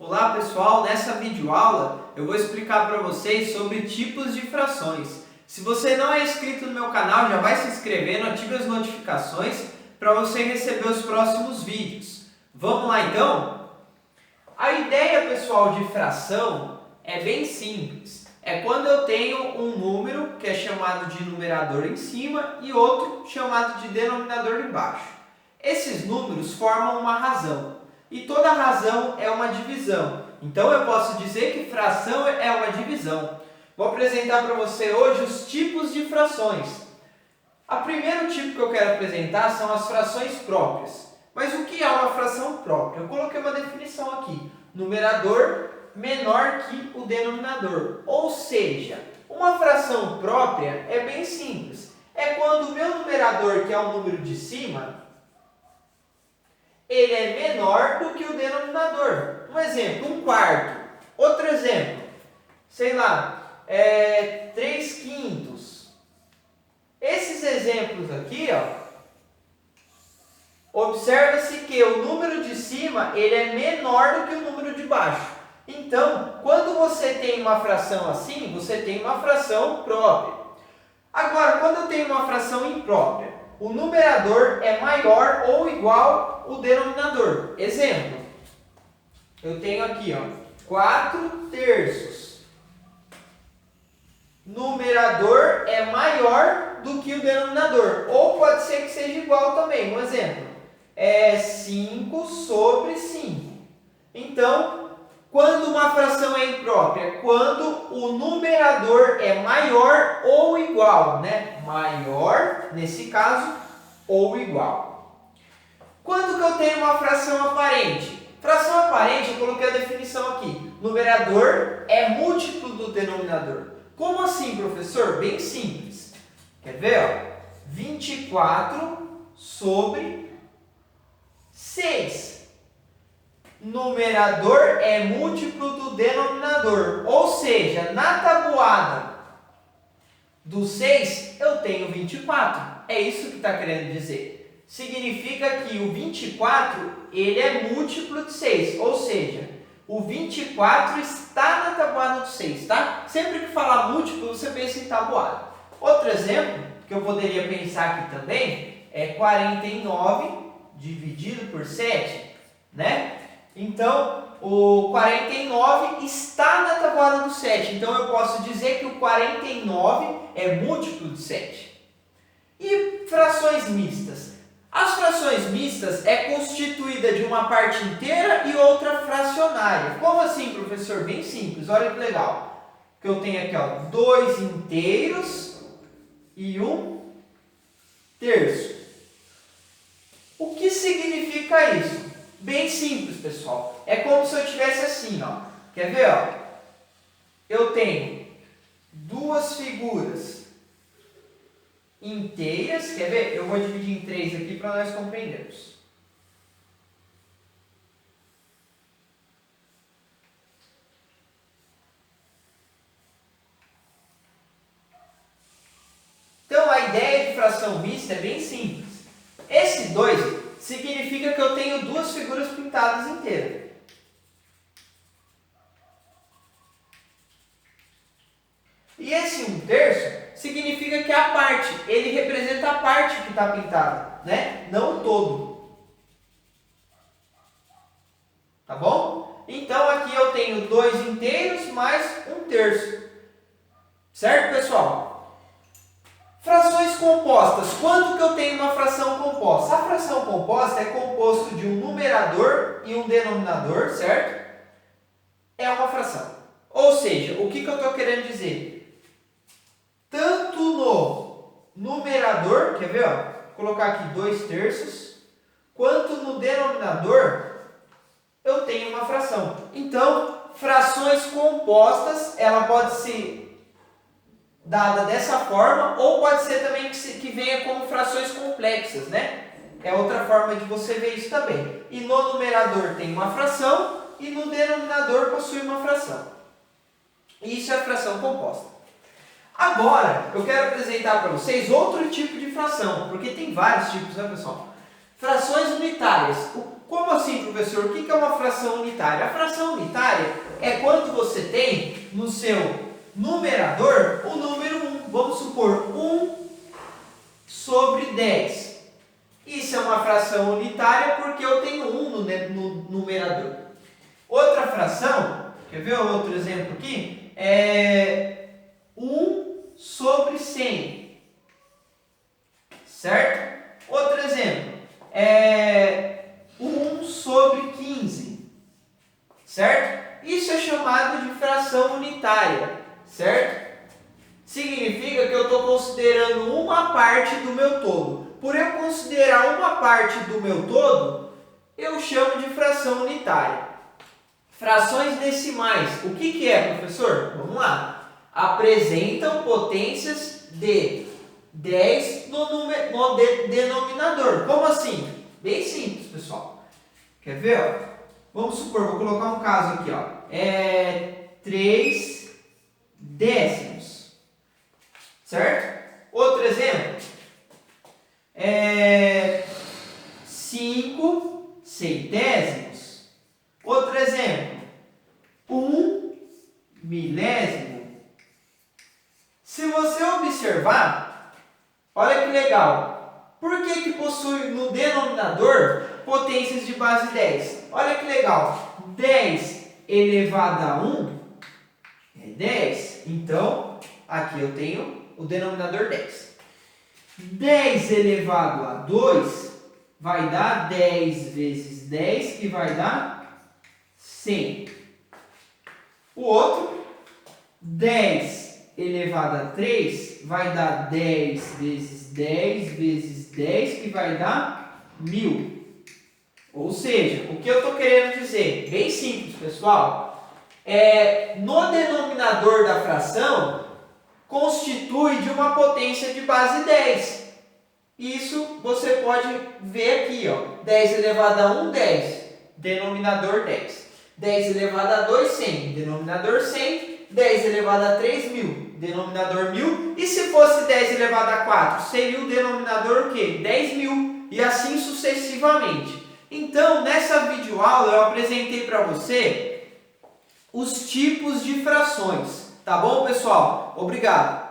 Olá pessoal, nessa videoaula eu vou explicar para vocês sobre tipos de frações. Se você não é inscrito no meu canal, já vai se inscrevendo, ative as notificações para você receber os próximos vídeos. Vamos lá então? A ideia, pessoal, de fração é bem simples. É quando eu tenho um número que é chamado de numerador em cima e outro chamado de denominador embaixo. Esses números formam uma razão. E toda razão é uma divisão. Então eu posso dizer que fração é uma divisão. Vou apresentar para você hoje os tipos de frações. O primeiro tipo que eu quero apresentar são as frações próprias. Mas o que é uma fração própria? Eu coloquei uma definição aqui. Numerador menor que o denominador. Ou seja, uma fração própria é bem simples. É quando o meu numerador, que é o número de cima, ele é menor do que o denominador. Um exemplo, 1/4. Outro exemplo, sei lá, 3/5. Esses exemplos aqui, observa-se que o número de cima ele é menor do que o número de baixo. Então, quando você tem uma fração assim, você tem uma fração própria. Agora, quando eu tenho uma fração imprópria, o numerador é maior ou igual ao denominador. Exemplo, eu tenho aqui 4/3. Numerador é maior do que o denominador. Ou pode ser que seja igual também. Um exemplo, 5/5. Então, quando uma fração é imprópria? Quando o numerador é maior ou igual, né? Maior, nesse caso, ou igual. Quando que eu tenho uma fração aparente? Fração aparente, eu coloquei a definição aqui. Numerador é múltiplo do denominador. Como assim, professor? Bem simples. Quer ver? 24/6. Numerador é múltiplo do denominador. Ou seja, na tabuada do 6, eu tenho 24. É isso que está querendo dizer. Significa que o 24 ele é múltiplo de 6. Ou seja, o 24 está na tabuada do 6. Tá? Sempre que falar múltiplo, você pensa em tabuada. Outro exemplo que eu poderia pensar aqui também é 49 dividido por 7. Né? Então, o 49 está na tabuada do 7. Então, eu posso dizer que o 49 é múltiplo de 7. E frações mistas? As frações mistas é constituída de uma parte inteira e outra fracionária. Como assim, professor? Bem simples. Olha que legal. Que eu tenho aqui 2 inteiros e 1/3. O que significa isso? Bem simples, pessoal. É como se eu tivesse assim, Quer ver, Eu tenho duas figuras inteiras. Quer ver? Eu vou dividir em 3 aqui para nós compreendermos. Então, a ideia de fração mista é bem simples. Esse 2 significa que eu tenho duas figuras pintadas inteiras. E esse 1/3 significa que a parte, ele representa a parte que está pintada, né? Não o todo. Tá bom? Então, aqui eu tenho 2 inteiros mais 1/3. Certo, pessoal? Frações compostas. Quando que eu tenho uma fração composta? A fração composta é composto de um numerador e um denominador, certo? É uma fração. Ou seja, o que eu estou querendo dizer? Tanto no numerador, quer ver? Vou colocar aqui 2/3, quanto no denominador, eu tenho uma fração. Então, frações compostas, ela pode ser dada dessa forma, ou pode ser também que venha como frações complexas, né? É outra forma de você ver isso também. E no numerador tem uma fração, e no denominador possui uma fração. Isso é a fração composta. Agora, eu quero apresentar para vocês outro tipo de fração, porque tem vários tipos, né, pessoal? Frações unitárias. Como assim, professor? O que é uma fração unitária? A fração unitária é quando você tem no seu numerador o número 1. Vamos supor 1 sobre 10. Isso é uma fração unitária porque eu tenho 1 no numerador. Outra fração, quer ver outro exemplo aqui? É 1 sobre 100. Certo? Outro exemplo é 1 sobre 15. Certo? Isso é chamado de fração unitária. Certo? Significa que eu estou considerando uma parte do meu todo. Por eu considerar uma parte do meu todo, eu chamo de fração unitária. Frações decimais. O que é, professor? Vamos lá. Apresentam potências de 10 no denominador. Como assim? Bem simples, pessoal. Quer ver? Ó? Vamos supor, vou colocar um caso aqui. Ó. 3 décimos. Certo? Outro exemplo. 5 centésimos. Outro exemplo. 1 milésimo. Se você observar, olha que legal. Por que possui no denominador potências de base 10? Olha que legal. 10 elevado a 1 é 10. Então, aqui eu tenho o denominador 10. 10 elevado a 2 vai dar 10 vezes 10, que vai dar 100. O outro, 10 elevado a 3 vai dar 10 vezes 10 vezes 10, que vai dar 1000. Ou seja, o que eu estou querendo dizer, bem simples, pessoal, no denominador da fração, constitui de uma potência de base 10. Isso você pode ver aqui, ó. 10 elevado a 1, 10. Denominador 10. 10 elevado a 2, 100. Denominador 100. 10 elevado a 3, 1000. Denominador 1000. E se fosse 10 elevado a 4? Seria o denominador o quê? 10.000. E assim sucessivamente. Então, nessa videoaula eu apresentei para você os tipos de frações. Tá bom, pessoal? Obrigado!